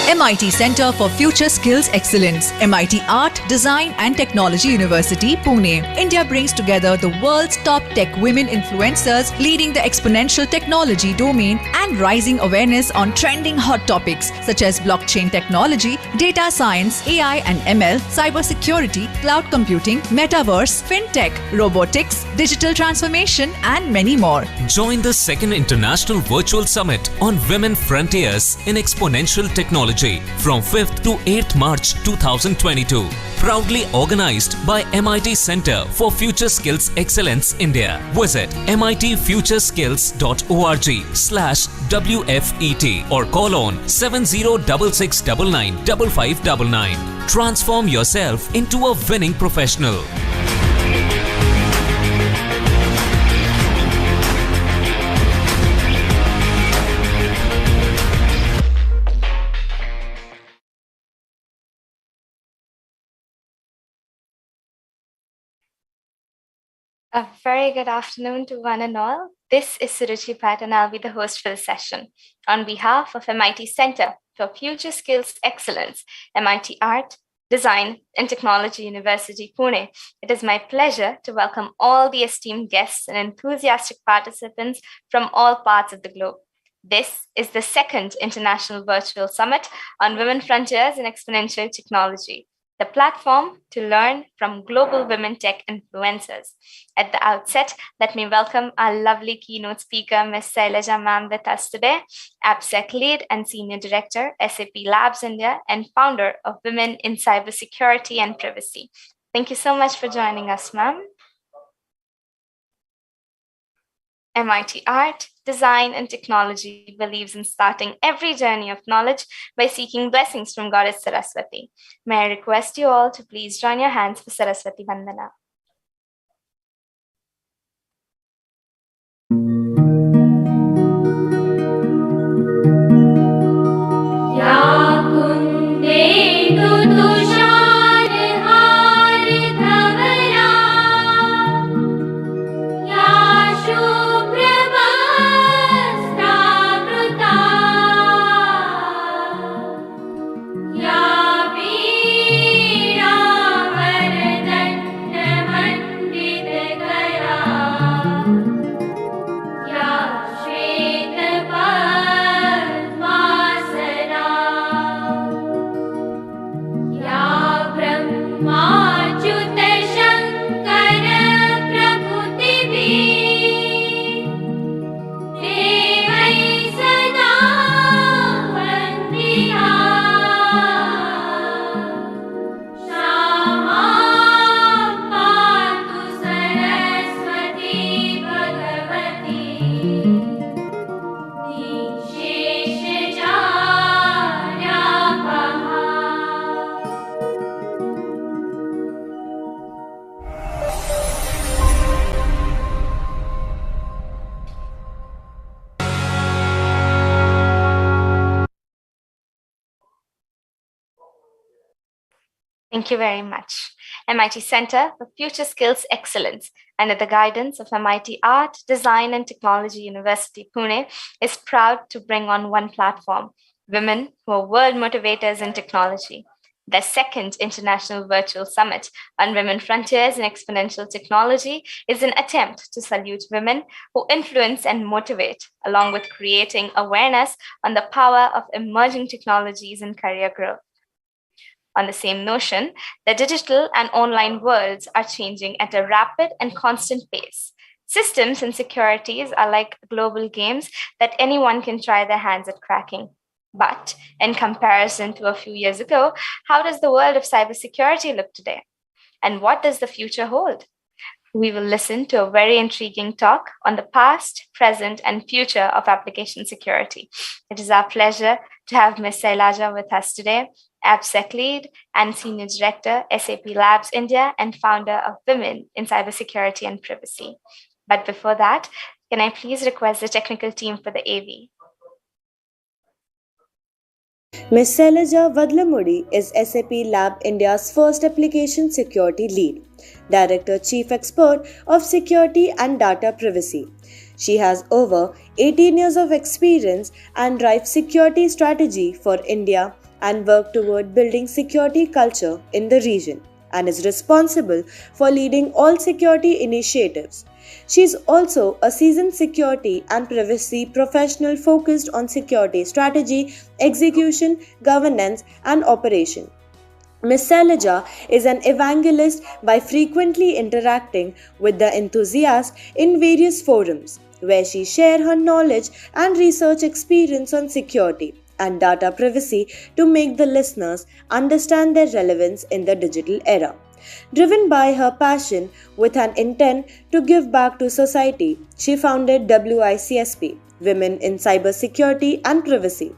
MIT Center for Future Skills Excellence, MIT Art, Design and Technology University, Pune. India brings together the world's top tech women influencers leading the exponential technology domain and rising awareness on trending hot topics such as blockchain technology, data science, AI and ML, cybersecurity, cloud computing, metaverse, fintech, robotics, digital transformation and many more. Join the second International Virtual Summit on Women Frontiers in Exponential Technology from 5th to 8th March 2022. Proudly organized by MIT Center for Future Skills Excellence India. Visit mitfuturesskills.org/WFET or call on 7066995599. Transform yourself into a winning professional. A very good afternoon to one and all. This is Suruchi Bhatt and I'll be the host for the session. On behalf of MIT Center for Future Skills Excellence, MIT Art, Design and Technology University, Pune, it is my pleasure to welcome all the esteemed guests and enthusiastic participants from all parts of the globe. This is the second International Virtual Summit on Women Frontiers in Exponential Technology, the platform to learn from global women tech influencers. At the outset, let me welcome our lovely keynote speaker, Ms. Sailaja ma'am, with us today, AppSecLead and Senior Director, SAP Labs India, and founder of Women in Cybersecurity and Privacy. Thank you so much for joining us, ma'am. MIT Art, Design and Technology believes in starting every journey of knowledge by seeking blessings from Goddess Saraswati. May I request you all to please join your hands for Saraswati Vandana. Thank you very much. MIT Center for Future Skills Excellence, under the guidance of MIT Art, Design and Technology University, Pune, is proud to bring on one platform, women who are world motivators in technology. The second International Virtual Summit on Women Frontiers in Exponential Technology is an attempt to salute women who influence and motivate, along with creating awareness on the power of emerging technologies in career growth. On the same notion, the digital and online worlds are changing at a rapid and constant pace. Systems and securities are like global games that anyone can try their hands at cracking. But in comparison to a few years ago, how does the world of cybersecurity look today? And what does the future hold? We will listen to a very intriguing talk on the past, present, and future of application security. It is our pleasure to have Ms. Sailaja with us today, AppSecLead and Senior Director, SAP Labs India, and founder of Women in Cybersecurity and Privacy. But before that, can I please request the technical team for the AV? Ms. Sailaja Vadlamudi is SAP Lab India's first application security lead, Director Chief Expert of Security and Data Privacy. She has over 18 years of experience and drives security strategy for India and work toward building security culture in the region and is responsible for leading all security initiatives. She is also a seasoned security and privacy professional focused on security strategy, execution, governance, and operation. Miss Sailaja is an evangelist by frequently interacting with the enthusiasts in various forums where she shares her knowledge and research experience on security and data privacy to make the listeners understand their relevance in the digital era. Driven by her passion with an intent to give back to society, she founded WiCSP, Women in Cybersecurity and Privacy,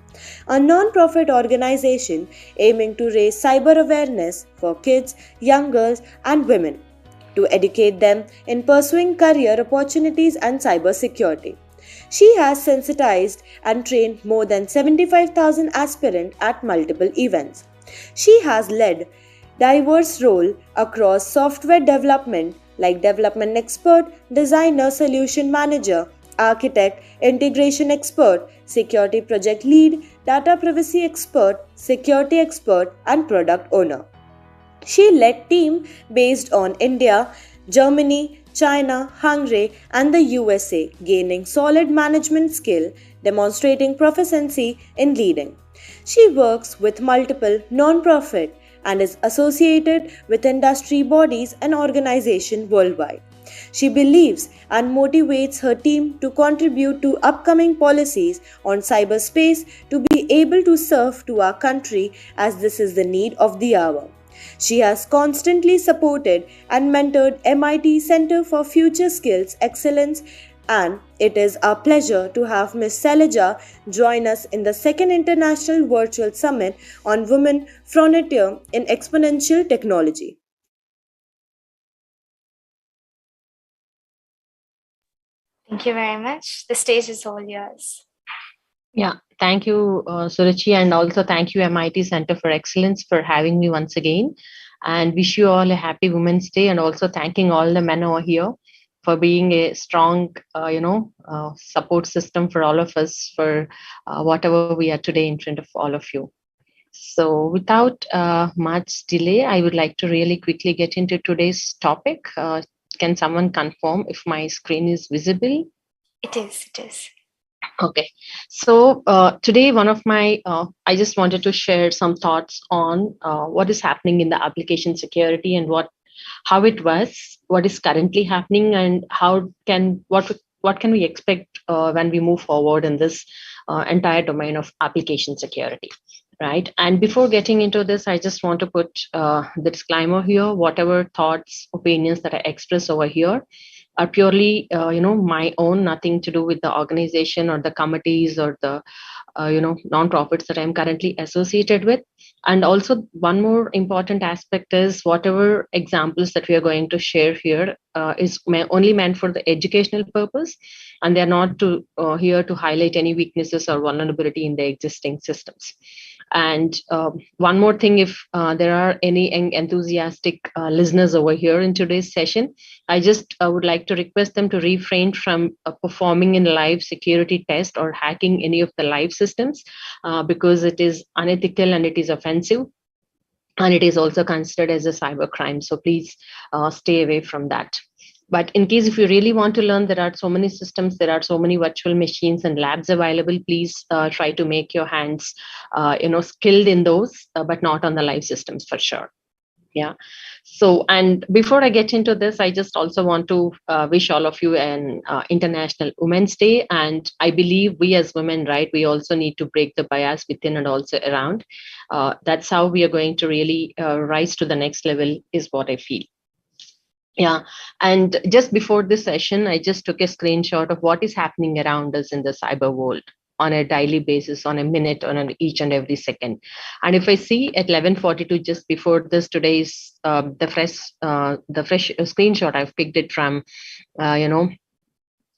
a non-profit organization aiming to raise cyber awareness for kids, young girls, and women to educate them in pursuing career opportunities and cybersecurity. She has sensitized and trained more than 75,000 aspirants at multiple events. She has led diverse roles across software development like development expert, designer, solution manager, architect, integration expert, security project lead, data privacy expert, security expert, and product owner. She led team based on India, Germany, China, Hungary, and the USA, gaining solid management skill, demonstrating proficiency in leading. She works with multiple non-profit and is associated with industry bodies and organizations worldwide. She believes and motivates her team to contribute to upcoming policies on cyberspace to be able to serve to our country as this is the need of the hour. She has constantly supported and mentored MIT Center for Future Skills Excellence, and it is our pleasure to have Ms. Sailaja join us in the second International Virtual Summit on Women Frontier in Exponential Technology. Thank you very much. The stage is all yours. Yeah, thank you, Suruchi, and also thank you, MIT Center for Excellence, for having me once again. And wish you all a happy Women's Day, and also thanking all the men over here for being a strong, support system for all of us for whatever we are today in front of all of you. So, without much delay, I would like to really quickly get into today's topic. Can someone confirm if my screen is visible? It is. It is. Okay, so today I just wanted to share some thoughts on what is happening in the application security and how it was, what is currently happening, and what can we expect when we move forward in this entire domain of application security, right? And before getting into this, I just want to put the disclaimer here: whatever thoughts, opinions that I express over here are purely my own, nothing to do with the organization or the committees or the non-profits that I'm currently associated with. And also one more important aspect is whatever examples that we are going to share here is only meant for the educational purpose, and they're not here to highlight any weaknesses or vulnerability in the existing systems. And one more thing, if there are any enthusiastic listeners over here in today's session, I just would like to request them to refrain from performing in live security test or hacking any of the live systems because it is unethical and it is offensive. And it is also considered as a cyber crime. So please stay away from that. But in case if you really want to learn, there are so many systems, there are so many virtual machines and labs available. Please try to make your hands, skilled in those, but not on the live systems for sure. Yeah. So, and before I get into this, I just also want to wish all of you an International Women's Day. And I believe we as women, right, we also need to break the bias within and also around. That's how we are going to really rise to the next level, is what I feel. Yeah. And just before this session, I just took a screenshot of what is happening around us in the cyber world on a daily basis, on a minute, on each and every second. And if I see at 11:42, just before this, today's the fresh screenshot, I've picked it from, the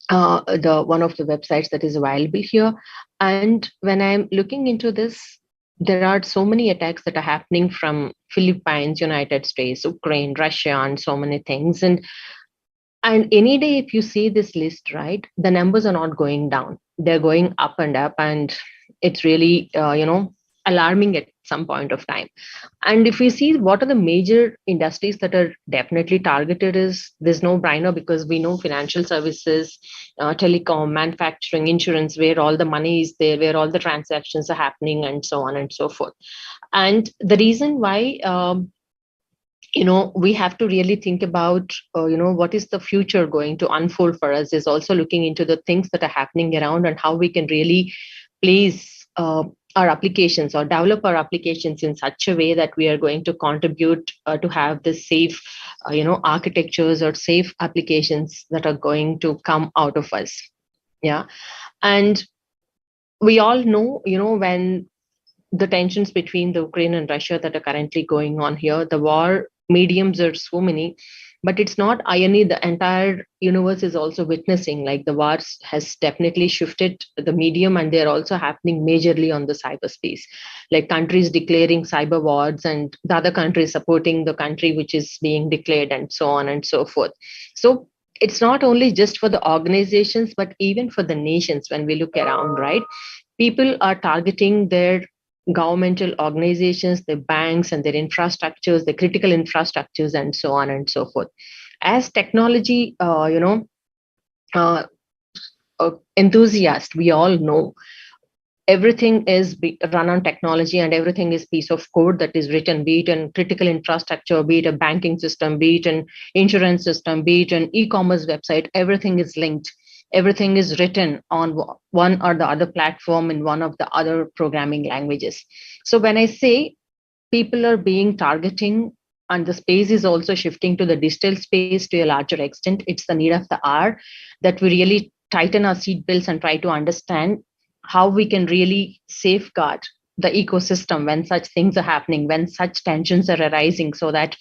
one of the websites that is available here. And when I'm looking into this, there are so many attacks that are happening from Philippines, United States, Ukraine, Russia, and so many things. And any day, if you see this list, right, the numbers are not going down. They're going up, and it's really, alarming at some point of time. And if we see what are the major industries that are definitely targeted, is there's no brainer, because we know financial services, telecom, manufacturing, insurance, where all the money is there, where all the transactions are happening, and so on and so forth. And the reason why we have to really think about what is the future going to unfold for us, is also looking into the things that are happening around and how we can really place our applications or develop our applications in such a way that we are going to contribute to have this safe architectures or safe applications that are going to come out of us. Yeah. And we all know, when the tensions between the Ukraine and Russia that are currently going on here, the war mediums are so many, but it's not irony. The entire universe is also witnessing, like, the wars has definitely shifted the medium, and they're also happening majorly on the cyberspace, like countries declaring cyber wars and the other countries supporting the country which is being declared, and so on and so forth. So it's not only just for the organizations, but even for the nations. When we look around, right, people are targeting their governmental organizations, their banks, and their infrastructures, the critical infrastructures, and so on and so forth. As technology, uh, enthusiast, we all know everything is run on technology, and everything is piece of code that is written, be it in critical infrastructure, be it a banking system, be it an insurance system, be it an e-commerce website. Everything is linked. Everything is written on one or the other platform in one of the other programming languages. So when I say people are being targeting, and the space is also shifting to the digital space to a larger extent, it's the need of the hour that we really tighten our seatbelts and try to understand how we can really safeguard the ecosystem when such things are happening, when such tensions are arising, so that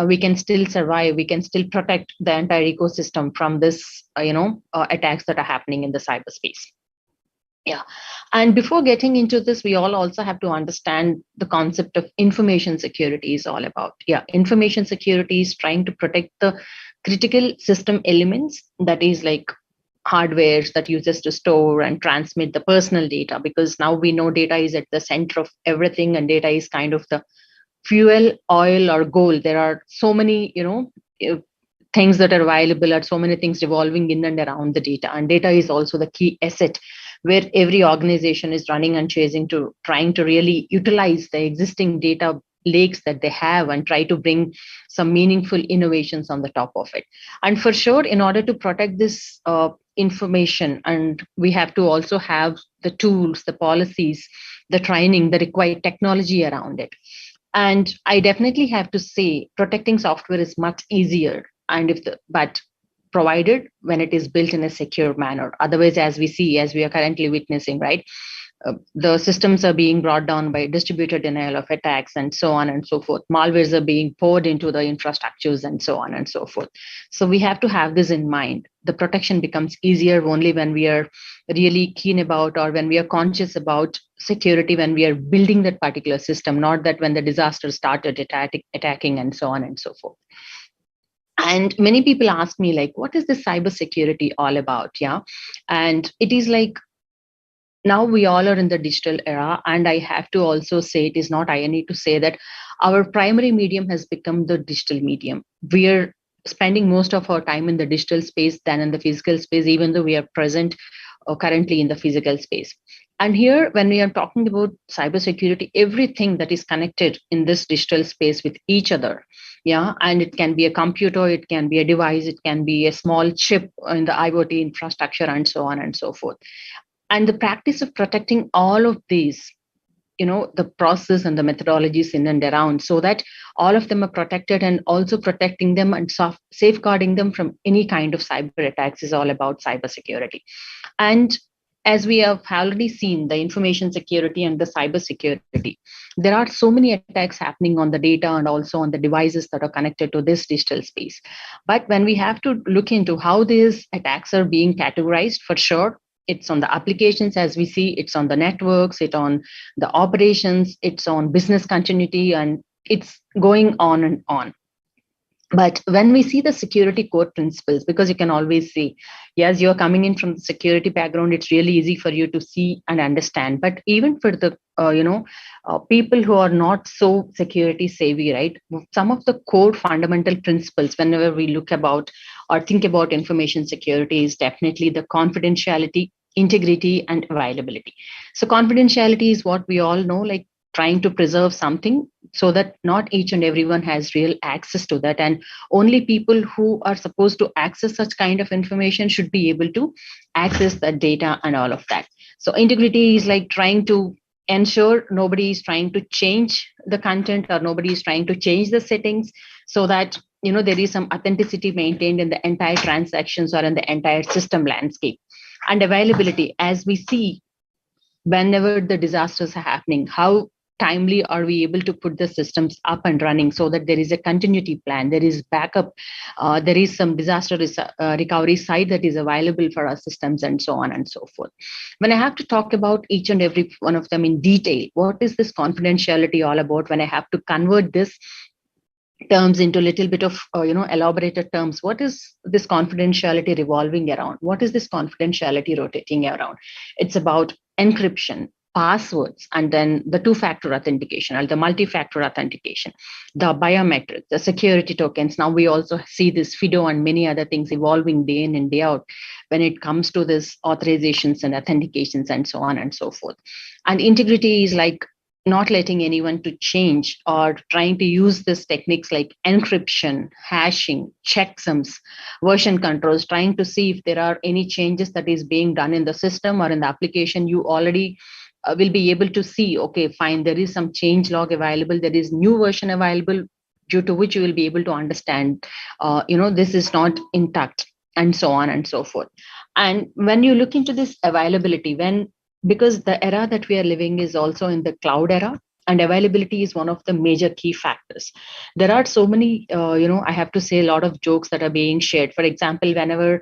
we can still survive, we can still protect the entire ecosystem from this, attacks that are happening in the cyberspace. Yeah. And before getting into this, we all also have to understand the concept of information security is all about. Yeah, information security is trying to protect the critical system elements, that is like hardwares that uses to store and transmit the personal data, because now we know data is at the center of everything, and data is kind of the fuel, oil, or gold. There are so many, things that are available, or so many things revolving in and around the data. And data is also the key asset where every organization is running and trying to really utilize the existing data lakes that they have and try to bring some meaningful innovations on the top of it. And for sure, in order to protect this information, and we have to also have the tools, the policies, the training, the required technology around it. And I definitely have to say, protecting software is much easier, but provided when it is built in a secure manner. Otherwise, as we are currently witnessing, right, the systems are being brought down by distributed denial of attacks, and so on and so forth. Malwares are being poured into the infrastructures, and so on and so forth. So we have to have this in mind. The protection becomes easier only when we are really keen about, or when we are conscious about security, when we are building that particular system, not that when the disaster started attacking, and so on and so forth. And many people ask me, like, what is this cybersecurity all about? Yeah. And it is like, now we all are in the digital era. And I have to also say, it is not irony to say that our primary medium has become the digital medium. We are spending most of our time in the digital space than in the physical space, even though we are present currently in the physical space. And here, when we are talking about cybersecurity, everything that is connected in this digital space with each other, yeah, and it can be a computer, it can be a device, it can be a small chip in the IoT infrastructure, and so on and so forth. And the practice of protecting all of these, the process and the methodologies in and around, so that all of them are protected, and also protecting them and safeguarding them from any kind of cyber attacks, is all about cybersecurity. And as we have already seen, the information security and the cyber security, there are so many attacks happening on the data and also on the devices that are connected to this digital space. But when we have to look into how these attacks are being categorized, for sure, it's on the applications, as we see, it's on the networks, it's on the operations, it's on business continuity, and it's going on and on. But when we see the security core principles, because you can always say, yes, you're coming in from the security background, it's really easy for you to see and understand. But even for the people who are not so security savvy, right? Some of the core fundamental principles, whenever we look about or think about information security, is definitely the confidentiality, integrity, and availability. So confidentiality is what we all know, like trying to preserve something so that not each and everyone has real access to that, and only people who are supposed to access such kind of information should be able to access that data and all of that. So integrity is like trying to ensure nobody is trying to change the content or nobody is trying to change the settings, so that there is some authenticity maintained in the entire transactions or in the entire system landscape. And availability, as we see whenever the disasters are happening, how timely are we able to put the systems up and running so that there is a continuity plan, there is backup, there is some recovery side that is available for our systems, and so on and so forth. When I have to talk about each and every one of them in detail, what is this confidentiality all about? When I have to convert this terms into a little bit of elaborated terms, what is this confidentiality revolving around? What is this confidentiality rotating around? It's about encryption, passwords, and then the two-factor authentication or the multi-factor authentication, the biometrics, the security tokens. Now we also see this FIDO and many other things evolving day in and day out when it comes to this authorizations and authentications and so on and so forth. And integrity is like not letting anyone to change or trying to use these techniques like encryption, hashing, checksums, version controls, trying to see if there are any changes that is being done in the system or in the application. You already will be able to see, okay, fine, there is some change log available, there is new version available, due to which you will be able to understand, this is not intact, and so on and so forth. And when you look into this availability, because the era that we are living is also in the cloud era, and availability is one of the major key factors. There are so many, I have to say, a lot of jokes that are being shared. For example, whenever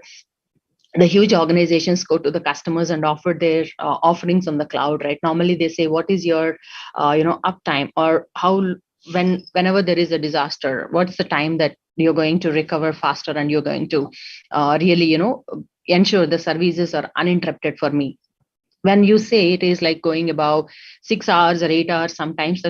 the huge organizations go to the customers and offer their offerings on the cloud, right? Normally they say, what is your, uptime, or whenever there is a disaster, what's the time that you're going to recover faster and you're going to really, ensure the services are uninterrupted for me. When you say it is like going about 6 hours or 8 hours, sometimes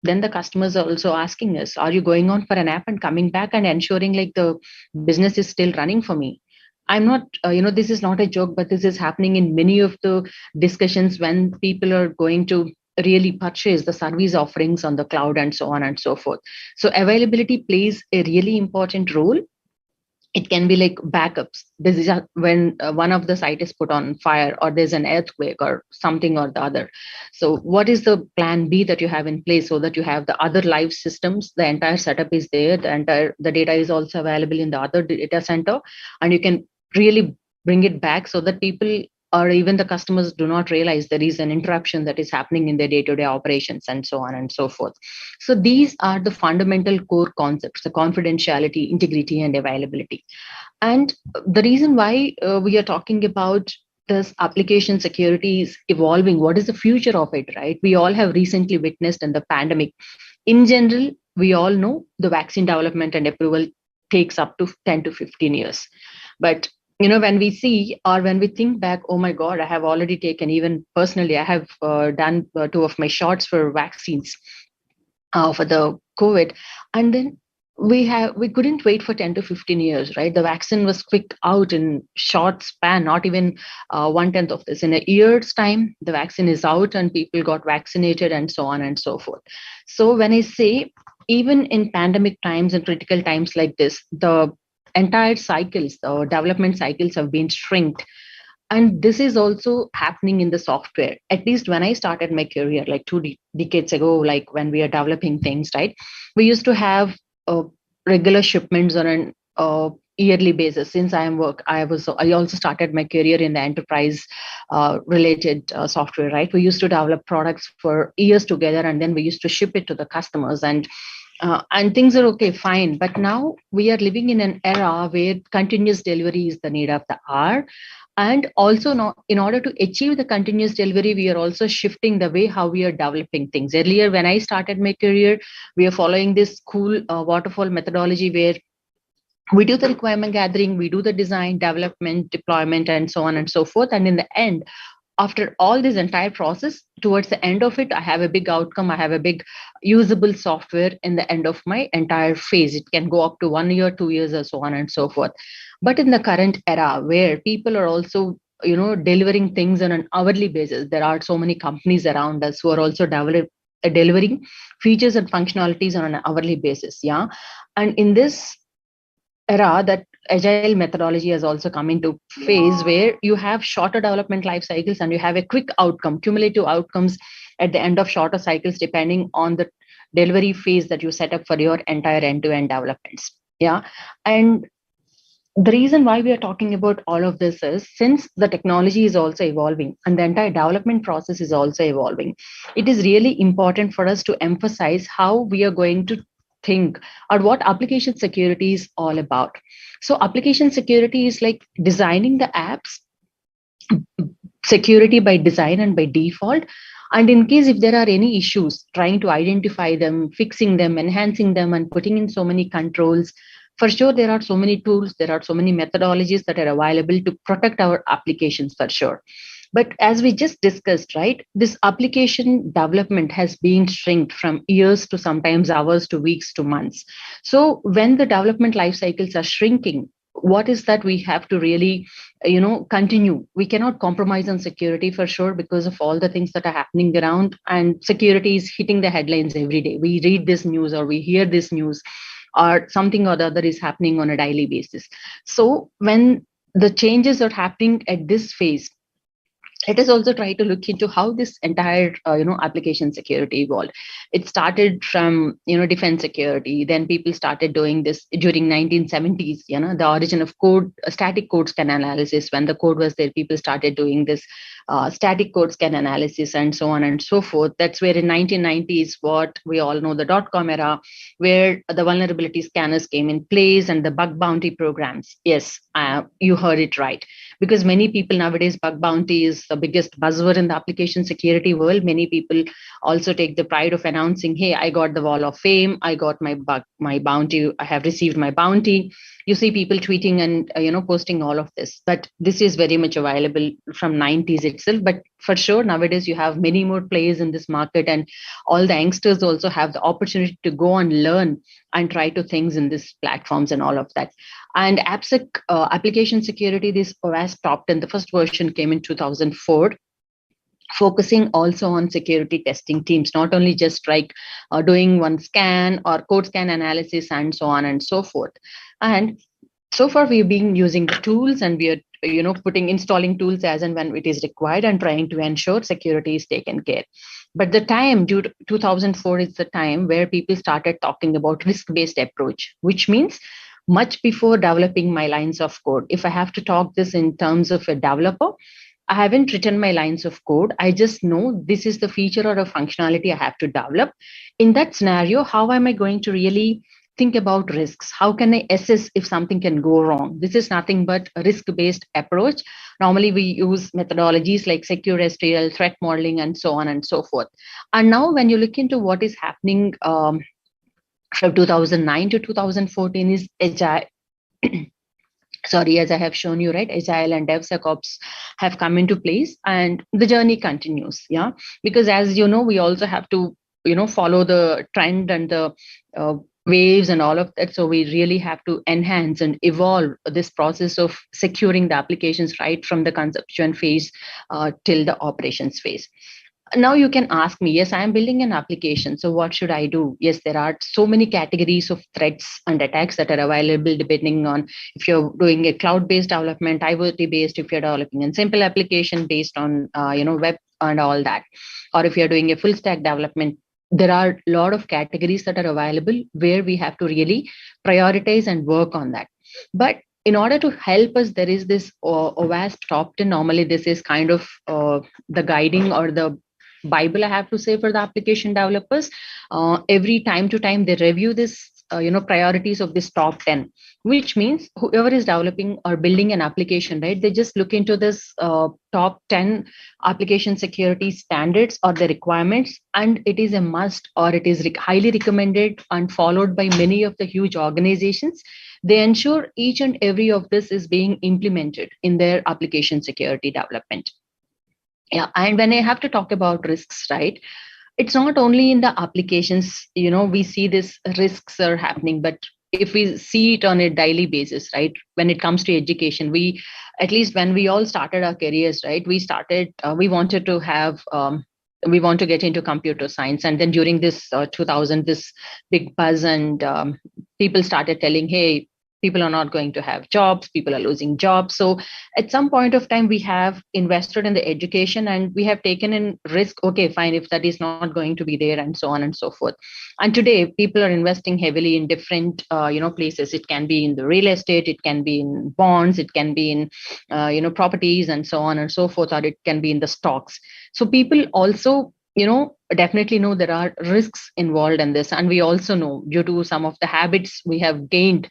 then the customers are also asking us, are you going on for a nap and coming back and ensuring like the business is still running for me? I'm not, this is not a joke, but this is happening in many of the discussions when people are going to really purchase the service offerings on the cloud and so on and so forth. So availability plays a really important role. It can be like backups. This is when one of the site is put on fire, or there's an earthquake or something or the other. So what is the plan B that you have in place, so that you have the other live systems, the entire setup is there, the data is also available in the other data center, and you can really bring it back so that people or even the customers do not realize there is an interruption that is happening in their day-to-day operations, and so on and so forth. So these are the fundamental core concepts: the confidentiality, integrity, and availability. And the reason why we are talking about this application security is evolving. What is the future of it, right? We all have recently witnessed in the pandemic. In general, we all know the vaccine development and approval takes up to 10 to 15 years. But when we see or when we think back, oh my God, I have already taken, even personally, I have done 2 of my shots for vaccines for the COVID. And then we couldn't wait for 10 to 15 years, right? The vaccine was quick out in short span, not even 1/10 of this. In a year's time, the vaccine is out and people got vaccinated, and so on and so forth. So when I say, even in pandemic times and critical times like this, the entire cycles, the development cycles have been shrinked. And this is also happening in the software. At least when I started my career, like 2 decades ago, like when we are developing things, right? We used to have regular shipments on an yearly basis. Since I also started my career in the enterprise related software, right? We used to develop products for years together, and then we used to ship it to the customers, and things are okay, fine. But now we are living in an era where continuous delivery is the need of the hour. And also, now, in order to achieve the continuous delivery, we are also shifting the way how we are developing things. Earlier, when I started my career, we are following this cool waterfall methodology where We do the requirement gathering, we do the design, development, deployment, and so on and so forth. And in the end, after all this entire process, towards the end of it, I have a big outcome, I have a big usable software in the end of my entire phase. It can go up to 1 year, 2 years, or so on and so forth. But in the current era where people are also delivering things on an hourly basis, there are so many companies around us who are also delivering features and functionalities on an hourly basis. Yeah. And in this era, that agile methodology has also come into phase where you have shorter development life cycles and you have a quick outcome, cumulative outcomes at the end of shorter cycles, depending on the delivery phase that you set up for your entire end-to-end developments. Yeah. And the reason why we are talking about all of this is, since the technology is also evolving and the entire development process is also evolving, it is really important for us to emphasize how we are going to think, or what application security is all about. So application security is like designing the apps security by design and by default. And in case if there are any issues, trying to identify them, fixing them, enhancing them, and putting in so many controls. For sure, there are so many tools, there are so many methodologies that are available to protect our applications, for sure. But as we just discussed, right, this application development has been shrinked from years to sometimes hours to weeks to months. So when the development life cycles are shrinking, what is that we have to really continue? We cannot compromise on security, for sure, because of all the things that are happening around, and security is hitting the headlines every day. We read this news or we hear this news, or something or the other is happening on a daily basis. So when the changes are happening at this phase, let us also try to look into how this entire application security evolved. It started from defense security. Then people started doing this during 1970s. The origin of code, static code scan analysis. When the code was there, people started doing this static code scan analysis, and so on and so forth. That's where in 1990s, what we all know, the dot-com era, where the vulnerability scanners came in place, and the bug bounty programs. Yes, you heard it right. Because many people nowadays, bug bounty is the biggest buzzword in the application security world. Many people also take the pride of announcing, hey, I got the wall of fame, I got my bounty, I have received my bounty. You see people tweeting and posting all of this. But this is very much available from 90s itself. But for sure, nowadays you have many more players in this market, and all the youngsters also have the opportunity to go and learn and try to things in these platforms and all of that. And AppSec application security, this OWASP top 10, the first version came in 2004, focusing also on security testing teams, not only just like doing one scan or code scan analysis and so on and so forth. And so far we've been using the tools, and we are installing tools as and when it is required, and trying to ensure security is taken care. But the time, due to 2004, is the time where people started talking about risk-based approach, which means much before developing my lines of code. If I have to talk this in terms of a developer, I haven't written my lines of code. I just know this is the feature or a functionality I have to develop. In that scenario, how am I going to really think about risks? How can I assess if something can go wrong? This is nothing but a risk-based approach. Normally, we use methodologies like secure STL, threat modeling, and so on and so forth. And now when you look into what is happening from 2009 to 2014 is agile. Sorry, as I have shown you, right, agile and DevSecOps have come into place, and the journey continues. Yeah, because as you know, we also have to follow the trend and the waves and all of that. So we really have to enhance and evolve this process of securing the applications right from the conception phase till the operations phase. Now you can ask me, yes, I am building an application, so what should I do? Yes, there are so many categories of threats and attacks that are available, depending on if you're doing a cloud-based development, IoT-based, if you're developing a simple application based on web and all that, or if you're doing a full stack development. There are a lot of categories that are available where we have to really prioritize and work on that. But in order to help us, there is this OWASP top 10. Normally, this is kind of the guiding or the Bible, I have to say, for the application developers. Every time to time, they review this priorities of this top 10, which means whoever is developing or building an application, right, they just look into this top 10 application security standards or the requirements, and it is a must, or it is highly recommended and followed by many of the huge organizations. They ensure each and every of this is being implemented in their application security development. Yeah, and when I have to talk about risks, right, it's not only in the applications, we see this risks are happening, but if we see it on a daily basis, right, when it comes to education, we, at least when we all started our careers, right, we wanted to have we want to get into computer science, and then during this 2000, this big buzz, and people started telling, hey, people are not going to have jobs, people are losing jobs. So at some point of time, we have invested in the education, and we have taken in risk. Okay, fine, if that is not going to be there, and so on and so forth. And today people are investing heavily in different places. It can be in the real estate, it can be in bonds, it can be in properties, and so on and so forth, or it can be in the stocks. So people also definitely know there are risks involved in this, and we also know, due to some of the habits we have gained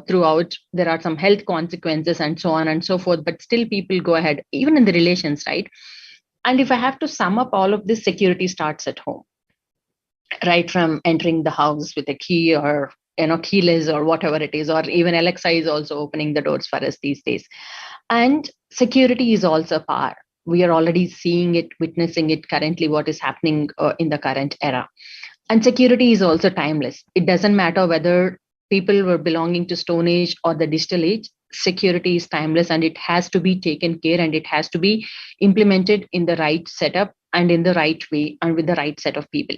throughout, there are some health consequences, and so on and so forth, but still people go ahead, even in the relations, right? And if I have to sum up all of this, security starts at home, right from entering the house with a key, or keyless, or whatever it is, or even Alexa is also opening the doors for us these days. And security is also power. We are already seeing it, witnessing it currently, what is happening in the current era. And security is also timeless. It doesn't matter whether people were belonging to Stone Age or the digital age. Security is timeless, and it has to be taken care, and it has to be implemented in the right setup and in the right way and with the right set of people.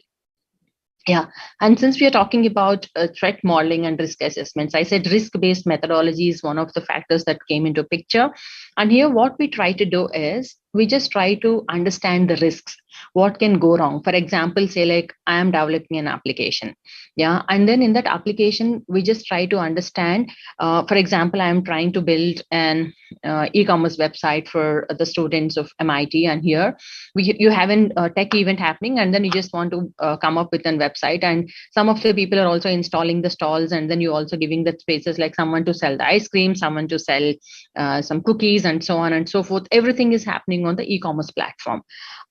Yeah. And since we are talking about threat modeling and risk assessments, I said risk-based methodology is one of the factors that came into picture. And here what we try to do is we just try to understand the risks, what can go wrong. For example, say like I am developing an application. Yeah. And then in that application, we just try to understand, for example, I am trying to build an e-commerce website for the students of MIT. And here you have a tech event happening, and then you just want to come up with a website, and some of the people are also installing the stalls, and then you also giving the spaces, like someone to sell the ice cream, someone to sell some cookies, and so on and so forth. Everything is happening on the e-commerce platform.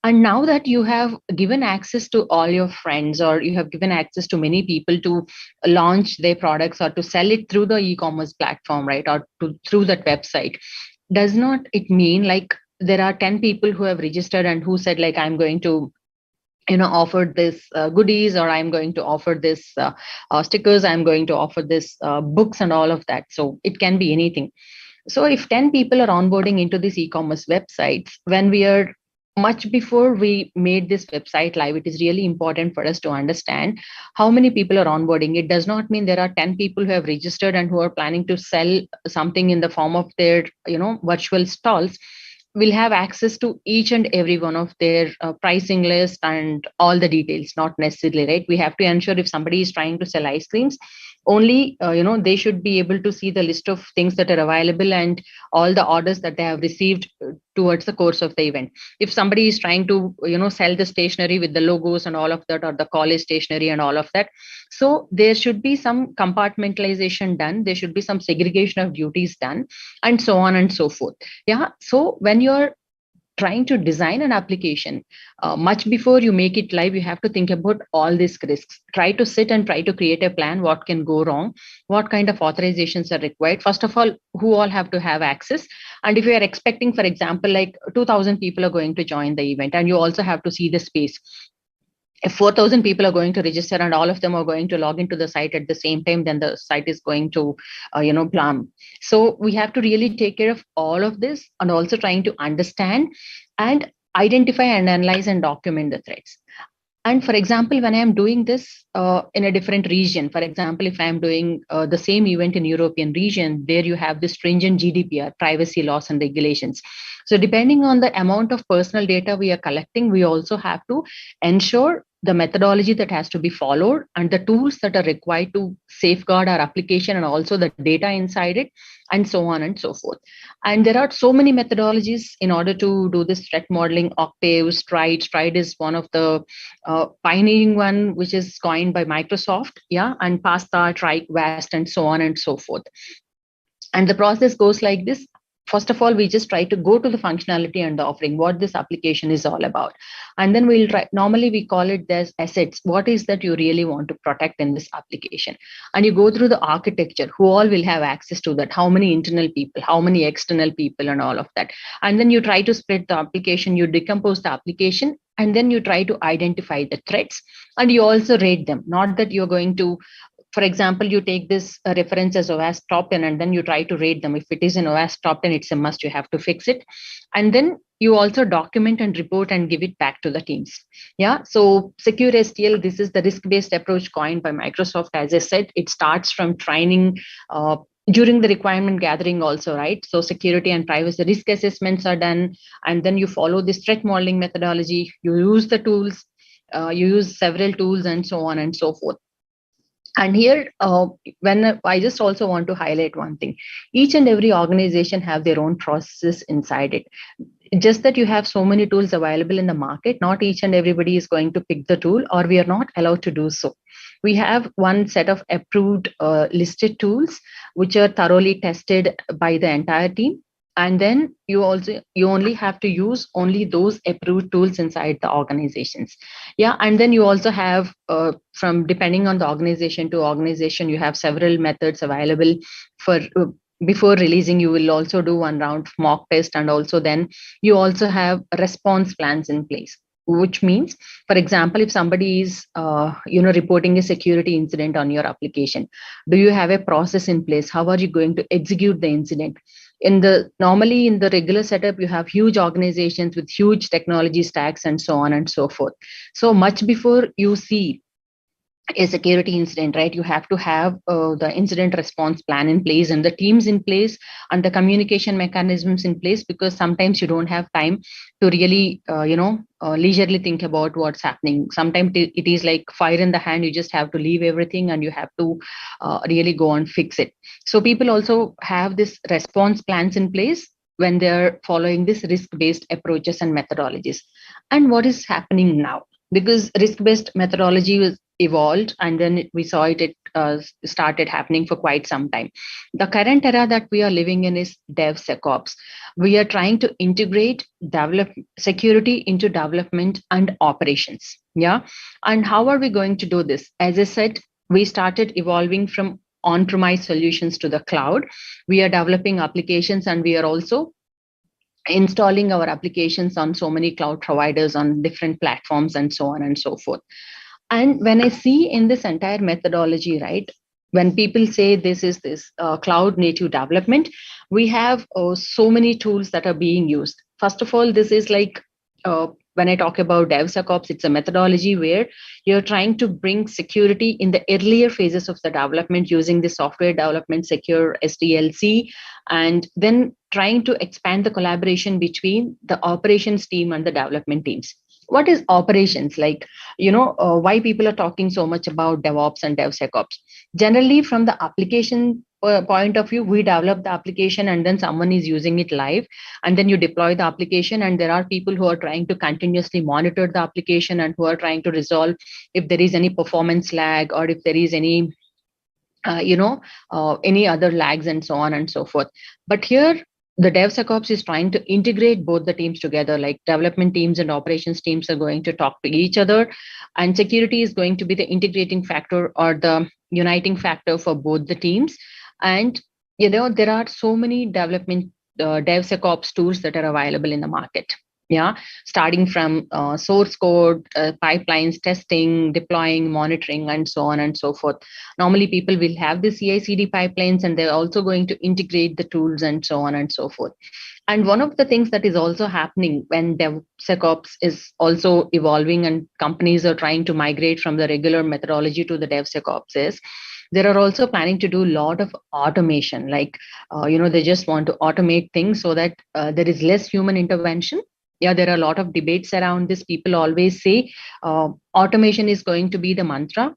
And now that you have given access to all your friends, or you have given access to many people to launch their products or to sell it through the e-commerce platform, right, or through that website, does not it mean like there are 10 people who have registered and who said like, I'm going to offer this goodies, or I'm going to offer this stickers, I'm going to offer this books and all of that. So it can be anything. So if 10 people are onboarding into these e-commerce websites, when we are much before we made this website live, it is really important for us to understand how many people are onboarding. It does not mean there are 10 people who have registered and who are planning to sell something in the form of their virtual stalls will have access to each and every one of their pricing list and all the details. Not necessarily, right? We have to ensure if somebody is trying to sell ice creams, only they should be able to see the list of things that are available and all the orders that they have received towards the course of the event. If somebody is trying to sell the stationery with the logos and all of that, or the college stationery and all of that, so there should be some compartmentalization done, there should be some segregation of duties done, and so on and so forth. Yeah. So when you're trying to design an application, much before you make it live, you have to think about all these risks. Try to sit and try to create a plan, what can go wrong, what kind of authorizations are required. First of all, who all have to have access. And if you are expecting, for example, like 2,000 people are going to join the event, and you also have to see the space. If 4,000 people are going to register and all of them are going to log into the site at the same time, then the site is going to, plumb. So we have to really take care of all of this, and also trying to understand and identify and analyze and document the threats. And for example, when I am doing this in a different region, for example, if I am doing the same event in European region, there you have the stringent GDPR, privacy laws and regulations. So depending on the amount of personal data we are collecting, we also have to ensure the methodology that has to be followed, and the tools that are required to safeguard our application and also the data inside it, and so on and so forth. And there are so many methodologies in order to do this threat modeling. Octave, Stride is one of the pioneering one, which is coined by Microsoft, yeah, and Pasta, Trike, Vast, and so on and so forth. And the process goes like this. First of all, we just try to go to the functionality and the offering, what this application is all about. And then we'll try, normally we call it as assets. What is that you really want to protect in this application? And you go through the architecture, who all will have access to that, how many internal people, how many external people, and all of that. And then you try to split the application, you decompose the application, and then you try to identify the threats, and you also rate them. Not that you're going to, for example, you take this reference as OWASP top 10 and then you try to rate them. If it is an OWASP top 10, it's a must, you have to fix it. And then you also document and report and give it back to the teams. Yeah. So Secure STL, this is the risk-based approach coined by Microsoft. As I said, it starts from training, during the requirement gathering also, right? So security and privacy risk assessments are done. And then you follow this threat modeling methodology. You use the tools, you use several tools, and so on and so forth. And here, when I just also want to highlight one thing, each and every organization have their own processes inside it. Just that you have so many tools available in the market, not each and everybody is going to pick the tool, or we are not allowed to do so. We have one set of approved listed tools, which are thoroughly tested by the entire team. And then you only have to use only those approved tools inside the organizations. Yeah. And then you also have, from depending on the organization to organization, you have several methods available for, before releasing, you will also do one round of mock test, and also then you also have response plans in place. Which means, for example, if somebody is reporting a security incident on your application, do you have a process in place? How are you going to execute the incident? Normally in the regular setup, you have huge organizations with huge technology stacks and so on and so forth. So much before you see a security incident, right, you have to have the incident response plan in place, and the teams in place, and the communication mechanisms in place, because sometimes you don't have time to really leisurely think about what's happening. Sometimes it is like fire in the hand, you just have to leave everything and you have to really go and fix it. So people also have this response plans in place when they're following this risk-based approaches and methodologies. And what is happening now? Because risk-based methodology was evolved, and then we saw it started happening for quite some time. The current era that we are living in is DevSecOps. We are trying to integrate security into development and operations. Yeah. And how are we going to do this? As I said, we started evolving from on-premise solutions to the cloud. We are developing applications, and we are also installing our applications on so many cloud providers on different platforms, and so on and so forth. And when I see in this entire methodology, right, when people say this is this cloud native development, we have so many tools that are being used. First of all, this is like, when I talk about DevSecOps, it's a methodology where you're trying to bring security in the earlier phases of the development using the software development secure SDLC, and then trying to expand the collaboration between the operations team and the development teams. What is operations? Like, why people are talking so much about DevOps and DevSecOps? Generally, from the application point of view, we develop the application and then someone is using it live, and then you deploy the application, and there are people who are trying to continuously monitor the application and who are trying to resolve if there is any performance lag, or if there is any any other lags, and so on and so forth. But here, the DevSecOps is trying to integrate both the teams together, like development teams and operations teams are going to talk to each other, and security is going to be the integrating factor or the uniting factor for both the teams. And there are so many development DevSecOps tools that are available in the market. Yeah, starting from source code, pipelines, testing, deploying, monitoring, and so on and so forth. Normally, people will have the CI/CD pipelines, and they're also going to integrate the tools, and so on and so forth. And one of the things that is also happening when DevSecOps is also evolving and companies are trying to migrate from the regular methodology to the DevSecOps is, there are also planning to do a lot of automation. Like, they just want to automate things so that there is less human intervention, Yeah, there are a lot of debates around this. People always say automation is going to be the mantra.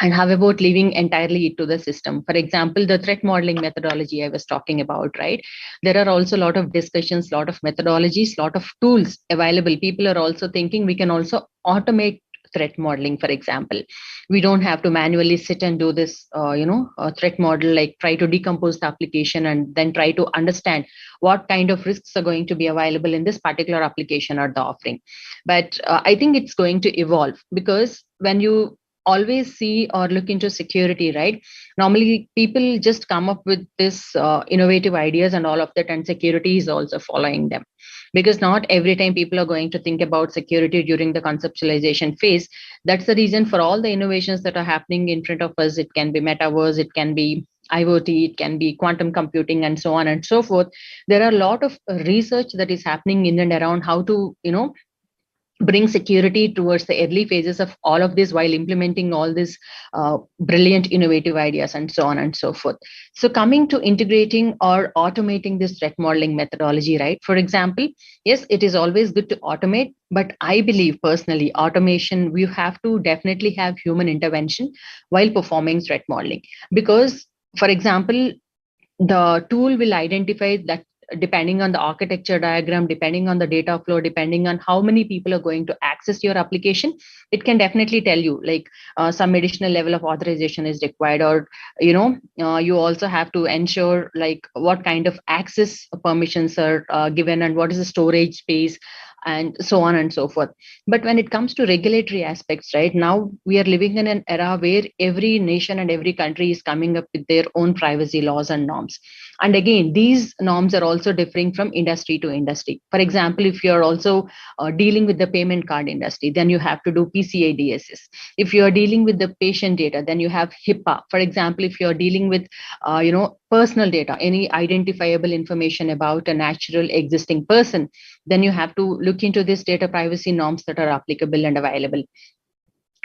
And how about leaving entirely to the system? For example, the threat modeling methodology I was talking about, right? There are also a lot of discussions, lot of methodologies, lot of tools available. People are also thinking we can also automate threat modeling. For example, we don't have to manually sit and do this threat model, like try to decompose the application and then try to understand what kind of risks are going to be available in this particular application or the offering. But I think it's going to evolve, because when you always see or look into security, right? Normally, people just come up with this innovative ideas and all of that, and security is also following them. Because not every time people are going to think about security during the conceptualization phase. That's the reason for all the innovations that are happening in front of us. It can be metaverse, it can be IoT, it can be quantum computing, and so on and so forth. There are a lot of research that is happening in and around how to, bring security towards the early phases of all of this while implementing all these brilliant innovative ideas and so on and so forth. So coming to integrating or automating this threat modeling methodology, right? For example, yes, it is always good to automate, but I believe personally automation, we have to definitely have human intervention while performing threat modeling. Because, for example, the tool will identify that depending on the architecture diagram, depending on the data flow, depending on how many people are going to access your application, it can definitely tell you like some additional level of authorization is required, or you also have to ensure like what kind of access permissions are given and what is the storage space and so on and so forth. But when it comes to regulatory aspects, right now we are living in an era where every nation and every country is coming up with their own privacy laws and norms. And again, these norms are also differing from industry to industry. For example, if you're also dealing with the payment card industry, then you have to do PCI DSS. If you're dealing with the patient data, then you have HIPAA. For example, if you're dealing with personal data, any identifiable information about a natural existing person, then you have to look into these data privacy norms that are applicable and available.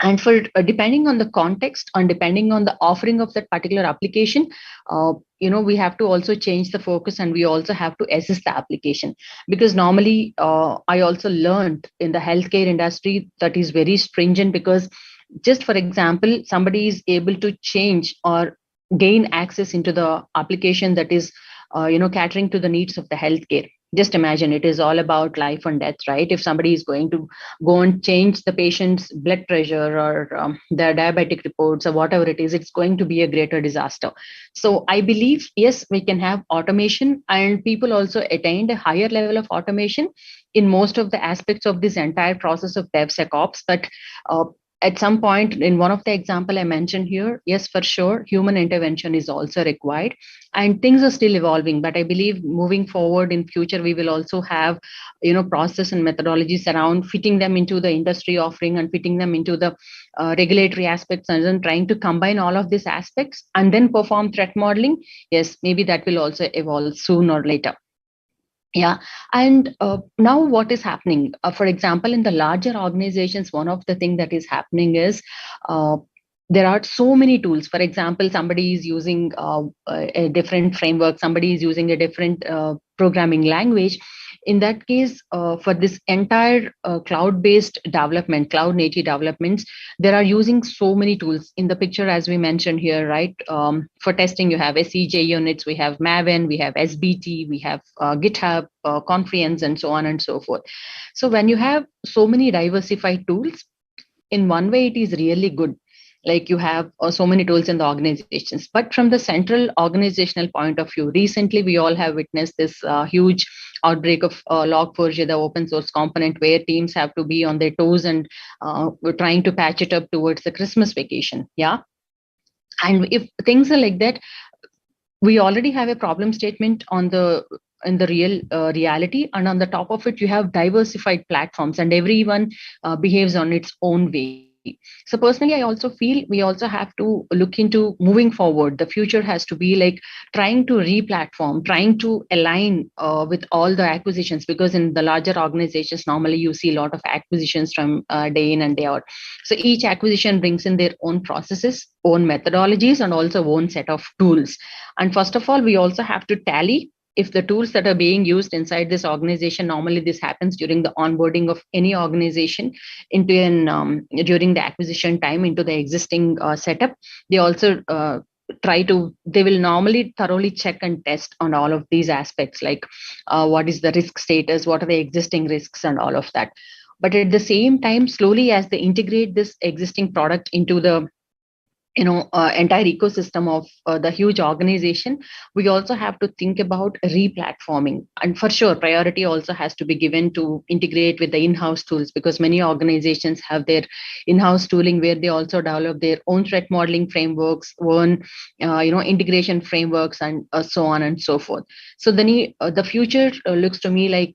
And for depending on the context and depending on the offering of that particular application, we have to also change the focus, and we also have to assess the application. Because normally I also learned in the healthcare industry that is very stringent, because just for example, somebody is able to change or gain access into the application that is catering to the needs of the healthcare. Just imagine, it is all about life and death, right? If somebody is going to go and change the patient's blood pressure or their diabetic reports or whatever it is, it's going to be a greater disaster. So I believe, yes, we can have automation, and people also attained a higher level of automation in most of the aspects of this entire process of DevSecOps. But at some point, in one of the example I mentioned here, yes, for sure, human intervention is also required, and things are still evolving. But I believe moving forward in future, we will also have, process and methodologies around fitting them into the industry offering and fitting them into the regulatory aspects, and then trying to combine all of these aspects and then perform threat modeling. Yes, maybe that will also evolve sooner or later. Yeah. And now what is happening? For example, in the larger organizations, one of the things that is happening is there are so many tools. For example, somebody is using a different framework, somebody is using a different programming language. In that case, for this entire cloud-based development, cloud-native developments, there are using so many tools in the picture, as we mentioned here, right? For testing, you have SEJ units, we have Maven, we have SBT, we have GitHub, Confluence, and so on and so forth. So when you have so many diversified tools, in one way, it is really good. Like you have so many tools in the organizations. But from the central organizational point of view, recently we all have witnessed this huge outbreak of Log4j, the open source component, where teams have to be on their toes and we're trying to patch it up towards the Christmas vacation. Yeah. And if things are like that, we already have a problem statement in the real reality, and on the top of it, you have diversified platforms, and everyone behaves on its own way. So personally, I also feel we also have to look into moving forward. The future has to be like trying to re-platform, trying to align with all the acquisitions, because in the larger organizations, normally you see a lot of acquisitions from day in and day out. So each acquisition brings in their own processes, own methodologies, and also own set of tools. And first of all, we also have to tally if the tools that are being used inside this organization, normally this happens during the onboarding of any organization into an during the acquisition time into the existing setup. They also they will normally thoroughly check and test on all of these aspects, like what is the risk status, what are the existing risks, and all of that. But at the same time, slowly as they integrate this existing product into the entire ecosystem of the huge organization, we also have to think about replatforming. And for sure, priority also has to be given to integrate with the in-house tools, because many organizations have their in-house tooling where they also develop their own threat modeling frameworks, own integration frameworks, and so on and so forth. So the future looks to me like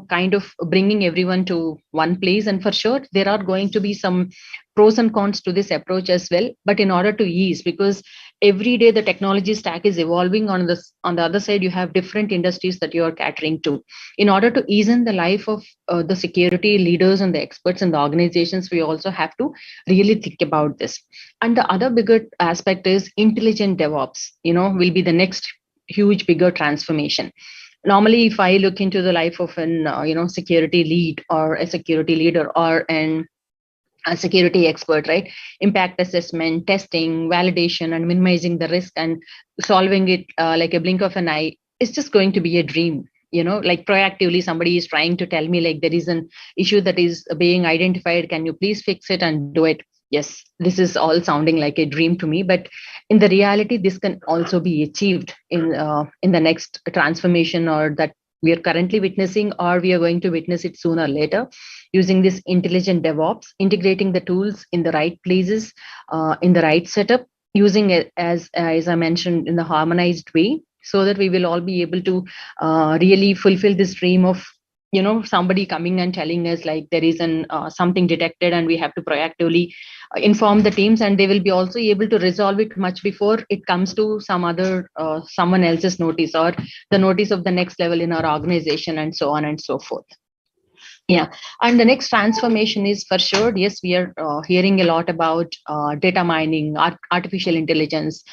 kind of bringing everyone to one place. And for sure, there are going to be some pros and cons to this approach as well. But in order to ease, because every day the technology stack is evolving, on the other side you have different industries that you are catering to. In order to ease in the life of the security leaders and the experts in the organizations, we also have to really think about this. And the other bigger aspect is intelligent DevOps will be the next huge bigger transformation. Normally, if I look into the life of an security lead or a security leader or a security expert, right? Impact assessment, testing, validation, and minimizing the risk and solving it like a blink of an eye is just going to be a dream. Like proactively, somebody is trying to tell me like there is an issue that is being identified. Can you please fix it and do it? Yes, this is all sounding like a dream to me, but in the reality, this can also be achieved in the next transformation or that we are currently witnessing, or we are going to witness it sooner or later, using this intelligent DevOps, integrating the tools in the right places, in the right setup, using it as I mentioned in the harmonized way, so that we will all be able to really fulfill this dream of somebody coming and telling us like there is an something detected, and we have to proactively inform the teams, and they will be also able to resolve it much before it comes to someone else's notice or the notice of the next level in our organization, and so on and so forth. Yeah, and the next transformation is for sure. Yes, we are hearing a lot about data mining, artificial intelligence,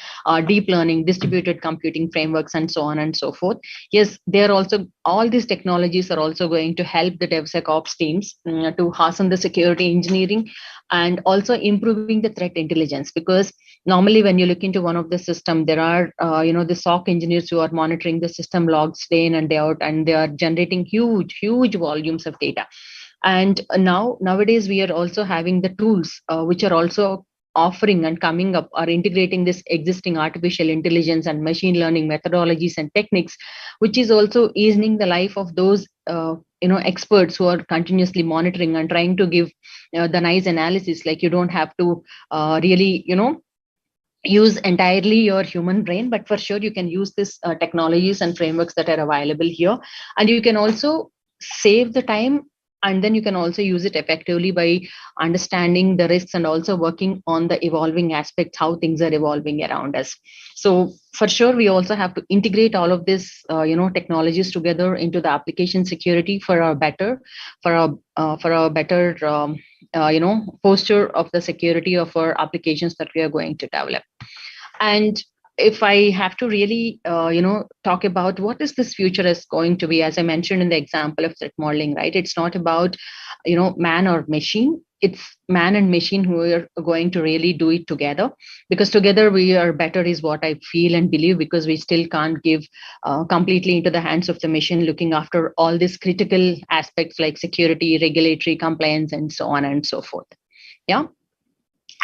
deep learning, distributed computing frameworks, and so on and so forth. Yes, they are also, all these technologies are also going to help the DevSecOps teams to hasten the security engineering and also improving the threat intelligence. Because normally when you look into one of the system, there are the SOC engineers who are monitoring the system logs day in and day out, and they are generating huge volumes of data. And nowadays we are also having the tools which are also offering and coming up or integrating this existing artificial intelligence and machine learning methodologies and techniques, which is also easing the life of those experts who are continuously monitoring and trying to give the nice analysis. Like you don't have to really use entirely your human brain, but for sure you can use this technologies and frameworks that are available here, and you can also save the time, and then you can also use it effectively by understanding the risks and also working on the evolving aspects, how things are evolving around us. So for sure we also have to integrate all of this technologies together into the application security for a better posture of the security of our applications that we are going to develop. And if I have to really, talk about what is this future is going to be, as I mentioned in the example of threat modeling, right? It's not about, man or machine. It's man and machine who are going to really do it together, because together we are better is what I feel and believe, because we still can't give completely into the hands of the machine looking after all these critical aspects like security, regulatory compliance, and so on and so forth. Yeah.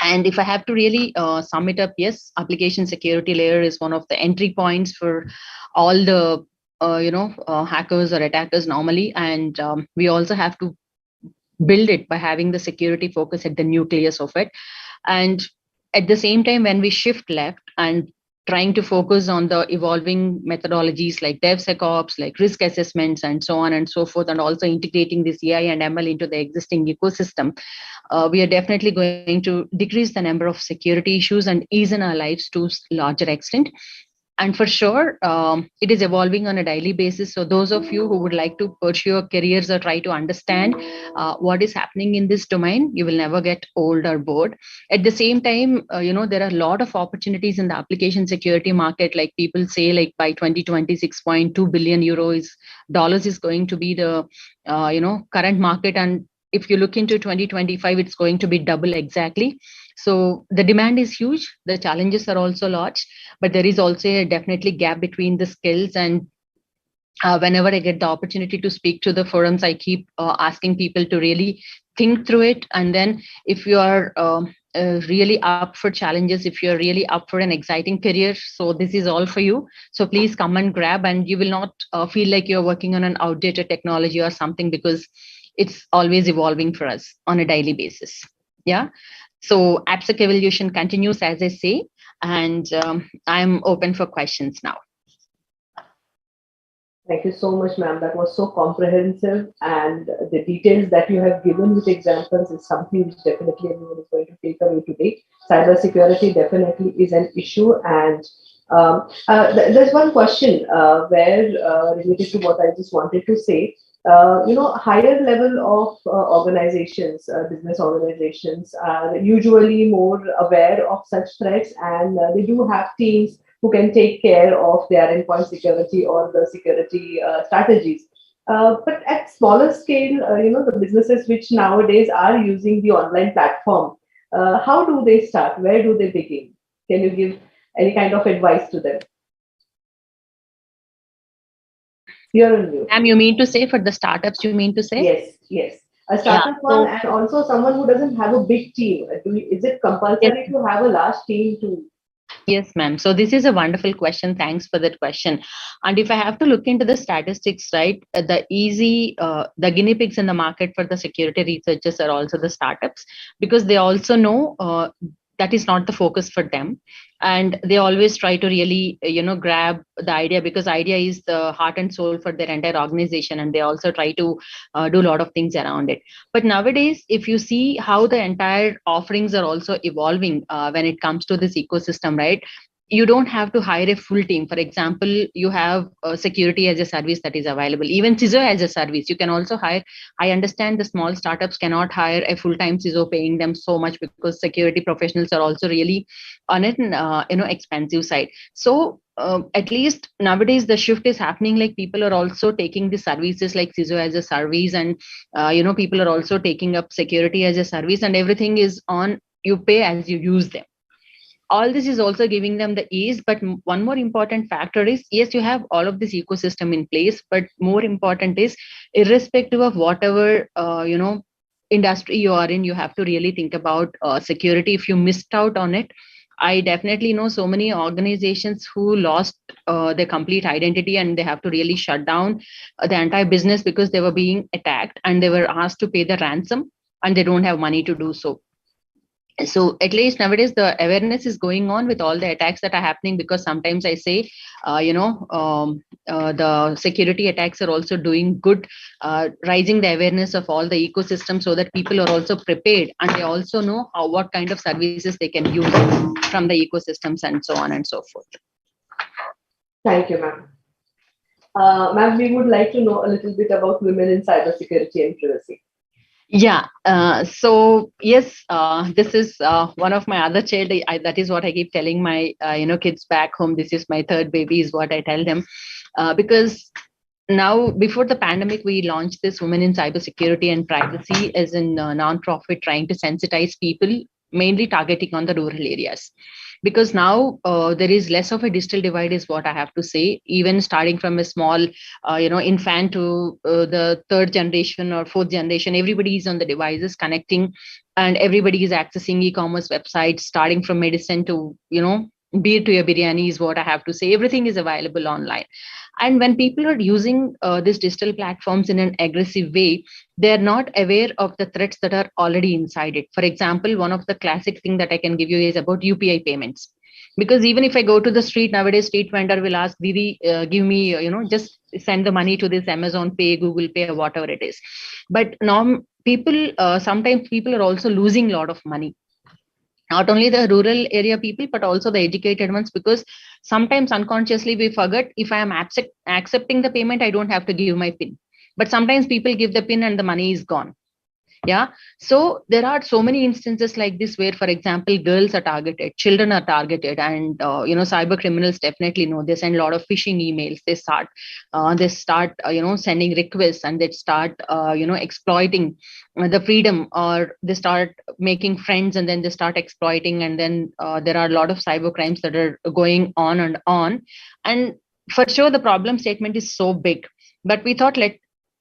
And if I have to really sum it up, yes, application security layer is one of the entry points for all the hackers or attackers normally, and we also have to build it by having the security focus at the nucleus of it. And at the same time, when we shift left and trying to focus on the evolving methodologies like DevSecOps, like risk assessments, and so on and so forth, and also integrating this AI and ML into the existing ecosystem, we are definitely going to decrease the number of security issues and ease in our lives to a larger extent. And for sure, it is evolving on a daily basis. So those of you who would like to pursue your careers or try to understand what is happening in this domain, you will never get old or bored. At the same time, there are a lot of opportunities in the application security market. Like people say, like by 2020, 6.2 billion euros dollars is going to be the current market. And if you look into 2025, it's going to be double exactly. So the demand is huge. The challenges are also large, but there is also a definitely gap between the skills. And whenever I get the opportunity to speak to the forums, I keep asking people to really think through it. And then if you are really up for challenges, if you're really up for an exciting career, so this is all for you. So please come and grab, and you will not feel like you're working on an outdated technology or something, because it's always evolving for us on a daily basis. Yeah. So AppSec evolution continues, as I say, and I'm open for questions now. Thank you so much, ma'am. That was so comprehensive, and the details that you have given with examples is something which definitely everyone is going to take away today. Cybersecurity definitely is an issue, and there's one question where related to what I just wanted to say. Higher level of organizations, business organizations, are usually more aware of such threats, and they do have teams who can take care of their endpoint security or the security strategies. But at smaller scale, the businesses which nowadays are using the online platform, how do they start? Where do they begin? Can you give any kind of advice to them? You're on mute. Ma'am, you mean to say for the startups, you mean to say? Yes. A startup one, and also someone who doesn't have a big team. Is it compulsory to have a large team too? Yes, ma'am. So this is a wonderful question. Thanks for that question. And if I have to look into the statistics, right, the guinea pigs in the market for the security researchers are also the startups, because they also know that is not the focus for them. And they always try to really, grab the idea, because idea is the heart and soul for their entire organization. And they also try to do a lot of things around it. But nowadays, if you see how the entire offerings are also evolving when it comes to this ecosystem, right? You don't have to hire a full team. For example, you have security as a service that is available. Even CISO as a service, you can also hire. I understand the small startups cannot hire a full-time CISO, paying them so much, because security professionals are also really on an expensive side. So at least nowadays the shift is happening. Like people are also taking the services like CISO as a service, and people are also taking up security as a service, and everything is on you pay as you use them. All this is also giving them the ease. But one more important factor is, yes, you have all of this ecosystem in place, but more important is, irrespective of whatever industry you are in, you have to really think about security. If you missed out on it, I definitely know so many organizations who lost their complete identity, and they have to really shut down the entire business because they were being attacked and they were asked to pay the ransom, and they don't have money to do so. So at least nowadays the awareness is going on with all the attacks that are happening, because sometimes I say the security attacks are also doing good, raising the awareness of all the ecosystem, so that people are also prepared, and they also know what kind of services they can use from the ecosystems, and so on and so forth. Thank you, ma'am. Ma'am, we would like to know a little bit about women in cybersecurity and privacy. Yeah. So yes, this is one of my other child. That is what I keep telling my kids back home. This is my third baby, is what I tell them, because now, before the pandemic, we launched this Women in Cybersecurity and Privacy as a non-profit, trying to sensitize people, mainly targeting on the rural areas. Because now there is less of a digital divide, is what I have to say. Even starting from a small, infant to the third generation or fourth generation, everybody is on the devices connecting, and everybody is accessing e-commerce websites, starting from medicine to, beer to your biryani, is what I have to say. Everything is available online. And when people are using these digital platforms in an aggressive way, they're not aware of the threats that are already inside it. For example, one of the classic thing that I can give you is about UPI payments. Because even if I go to the street nowadays, street vendor will ask, Didi, give me, just send the money to this Amazon Pay, Google Pay, or whatever it is. But now sometimes people are also losing a lot of money. not only the rural area people, but also the educated ones, because sometimes unconsciously we forget, if I am accepting the payment, I don't have to give my pin. But sometimes people give the pin and the money is gone. Yeah. So there are so many instances like this where, for example, girls are targeted, children are targeted, and cyber criminals definitely know. They send a lot of phishing emails. They start sending requests, and they start exploiting the freedom, or they start making friends, and then they start exploiting, and then there are a lot of cyber crimes that are going on and on. And for sure, the problem statement is so big, but we thought,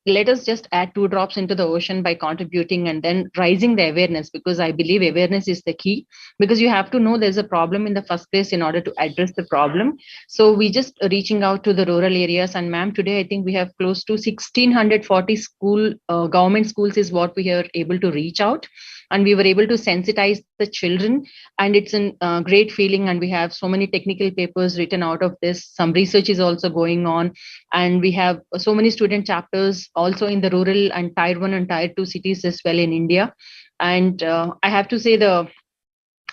let us just add 2 drops into the ocean by contributing and then raising the awareness, because I believe awareness is the key, because you have to know there's a problem in the first place in order to address the problem. So we just reaching out to the rural areas, and ma'am, today I think we have close to 1640 government schools is what we are able to reach out, and we were able to sensitize the children, and it's a great feeling. And we have so many technical papers written out of this. Some research is also going on, and we have so many student chapters also in the rural and tier 1 and tier 2 cities as well in India. And I have to say, the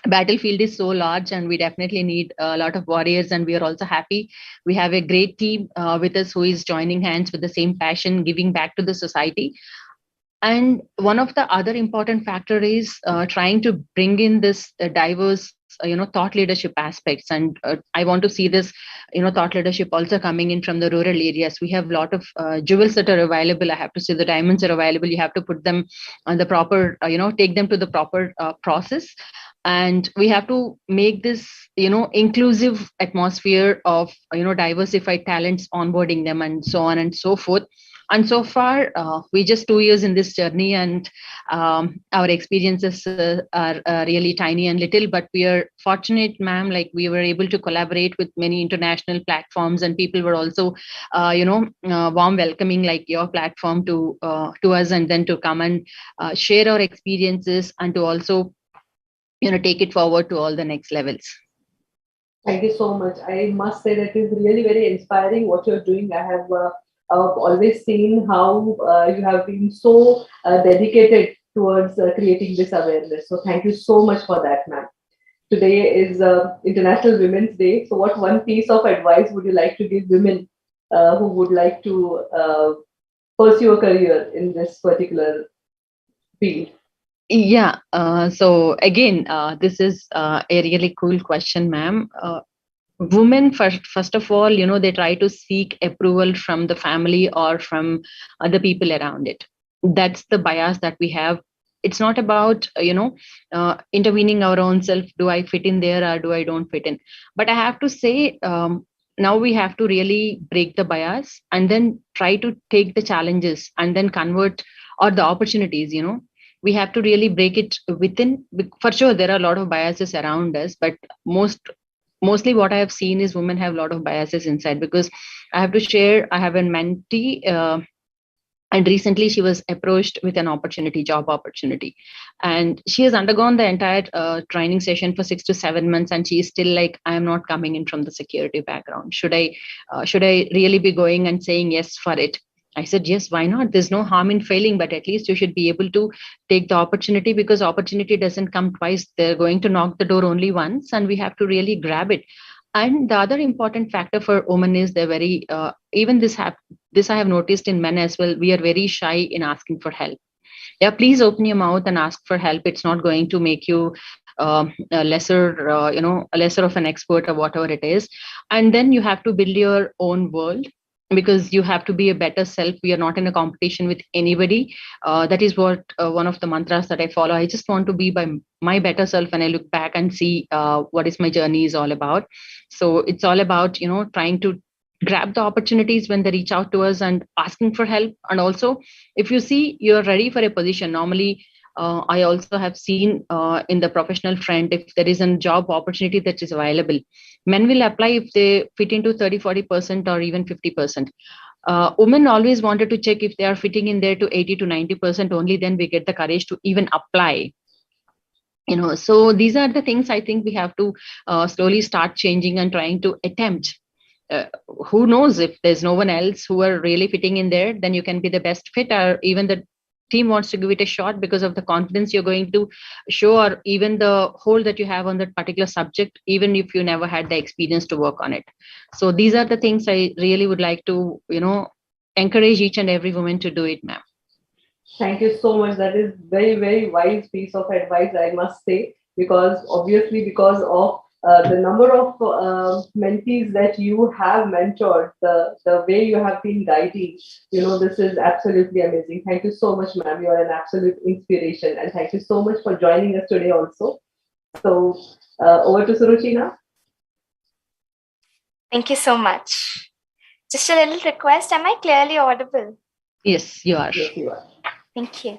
battlefield is so large, and we definitely need a lot of warriors, and we are also happy we have a great team with us who is joining hands with the same passion, giving back to the society. And one of the other important factor is trying to bring in this diverse thought leadership aspects. And I want to see this thought leadership also coming in from the rural areas. We have a lot of jewels that are available. I have to say, the diamonds are available. You have to put them on the proper take them to the proper process. And we have to make this inclusive atmosphere of diversified talents, onboarding them, and so on and so forth. And so far, we just 2 years in this journey, and our experiences are really tiny and little, but we are fortunate, ma'am. Like, we were able to collaborate with many international platforms, and people were also, warm welcoming, like your platform to us, and then to come and share our experiences, and to also, take it forward to all the next levels. Thank you so much. I must say that it's really very inspiring what you're doing. I have always seen how you have been so dedicated towards creating this awareness. So thank you so much for that, ma'am. Today is International Women's Day. So what one piece of advice would you like to give women who would like to pursue a career in this particular field? Yeah. So again, this is a really cool question, ma'am. Women, first of all, they try to seek approval from the family or from other people around it. That's the bias that we have. It's not about intervening our own self. Do I fit in there, or do I don't fit in? But I have to say, now we have to really break the bias, and then try to take the challenges, and then convert, or the opportunities. We have to really break it within. For sure, there are a lot of biases around us, but mostly what I have seen is women have a lot of biases inside. Because I have to share, I have a mentee, and recently she was approached with an job opportunity, and she has undergone the entire training session for 6 to 7 months, and she is still like, I am not coming in from the security background. Should I really be going and saying yes for it? I said, yes, why not? There's no harm in failing, but at least you should be able to take the opportunity, because opportunity doesn't come twice. They're going to knock the door only once, and we have to really grab it. And the other important factor for women is they're very, even this I have noticed in men as well, we are very shy in asking for help. Yeah, please open your mouth and ask for help. It's not going to make you a lesser of an expert or whatever it is. And then you have to build your own world, because you have to be a better self. We are not in a competition with anybody. That is what one of the mantras that I follow. I just want to be by my better self when I look back and see what is my journey is all about. So it's all about, trying to grab the opportunities when they reach out to us, and asking for help. And also, if you see you're ready for a position, normally I also have seen in the professional front, if there is a job opportunity that is available, men will apply if they fit into 30-40% or even 50%. Women always wanted to check if they are fitting in there to 80 to 90%. Only then we get the courage to even apply. So these are the things I think we have to slowly start changing and trying to attempt. Who knows, if there's no one else who are really fitting in there, then you can be the best fit, or even the team wants to give it a shot because of the confidence you're going to show, or even the hold that you have on that particular subject, even if you never had the experience to work on it. So these are the things I really would like to, encourage each and every woman to do it, ma'am. Thank you so much. That is very, very wise piece of advice, I must say, because obviously, because of the number of mentees that you have mentored, the way you have been guiding, this is absolutely amazing. Thank you so much, ma'am. You are an absolute inspiration. And thank you so much for joining us today also. So over to Suruchi now. Thank you so much. Just a little request. Am I clearly audible? Yes, you are. Yes, you are. Thank you.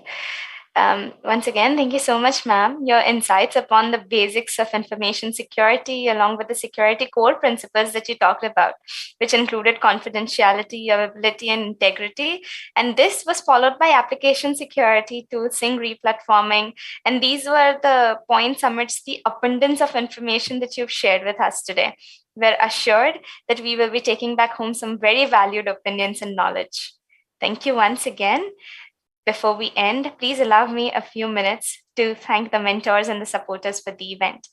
Once again, thank you so much, ma'am. Your insights upon the basics of information security, along with the security core principles that you talked about, which included confidentiality, availability, and integrity. And this was followed by application security, tooling, replatforming. And these were the points amidst the abundance of information that you've shared with us today. We're assured that we will be taking back home some very valued opinions and knowledge. Thank you once again. Before we end, please allow me a few minutes to thank the mentors and the supporters for the event.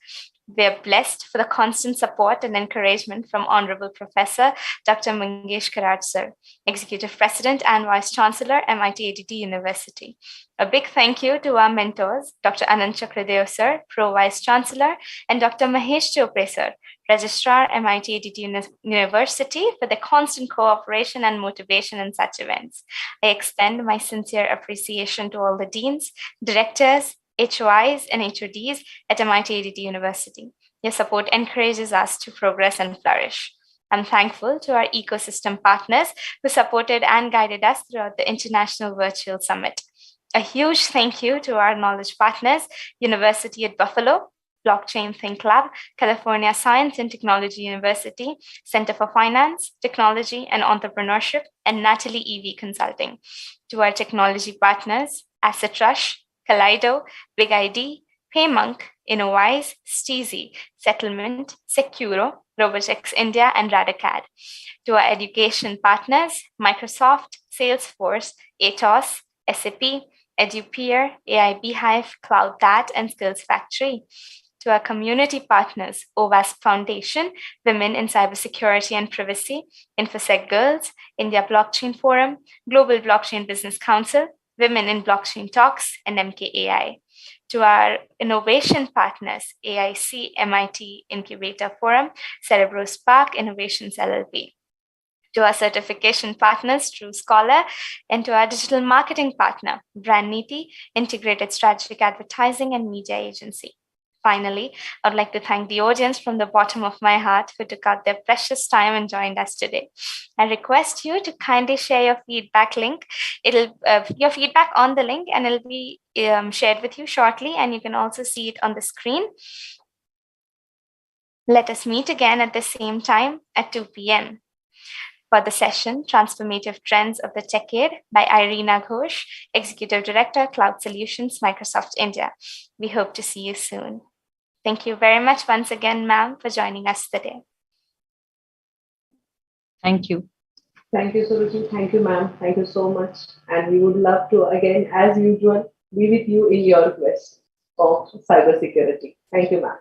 We are blessed for the constant support and encouragement from Honorable Professor Dr. Mangesh Karaj sir, Executive President and Vice Chancellor, MIT ADT University. A big thank you to our mentors, Dr. Anand Chakradev sir, Pro Vice Chancellor, and Dr. Mahesh Chopre sir, Registrar, MIT ADT University, for their constant cooperation and motivation in such events. I extend my sincere appreciation to all the deans, directors, HOIs, and HODs at MIT ADT University. Your support encourages us to progress and flourish. I'm thankful to our ecosystem partners who supported and guided us throughout the International Virtual Summit. A huge thank you to our knowledge partners, University at Buffalo, Blockchain Think Lab, California Science and Technology University, Center for Finance, Technology and Entrepreneurship, and Natalie EV Consulting. To our technology partners, Asset Rush, Kaleido, Big ID, PayMonk, Innovise, Steezy, Settlement, Securo, Robotics India, and Radicad. To our education partners, Microsoft, Salesforce, Atos, SAP, EduPeer, AI Beehive, CloudDat, and Skills Factory. To our community partners, OWASP Foundation, Women in Cybersecurity and Privacy, InfoSec Girls, India Blockchain Forum, Global Blockchain Business Council, Women in Blockchain Talks, and MKAI. To our innovation partners, AIC, MIT Incubator Forum, Cerebro Spark Innovations LLP. To our certification partners, True Scholar, and to our digital marketing partner, Brand Niti, Integrated Strategic Advertising and Media Agency. Finally, I would like to thank the audience from the bottom of my heart who took out their precious time and joined us today. I request you to kindly share your feedback link. Your feedback on the link, and it'll be shared with you shortly, and you can also see it on the screen. Let us meet again at the same time at 2 p.m. for the session, Transformative Trends of the Decade by Irina Ghosh, Executive Director, Cloud Solutions, Microsoft India. We hope to see you soon. Thank you very much once again, ma'am, for joining us today. Thank you. Thank you, Suruchi. Thank you, ma'am. Thank you so much. And we would love to, again, as usual, be with you in your quest of cybersecurity. Thank you, ma'am.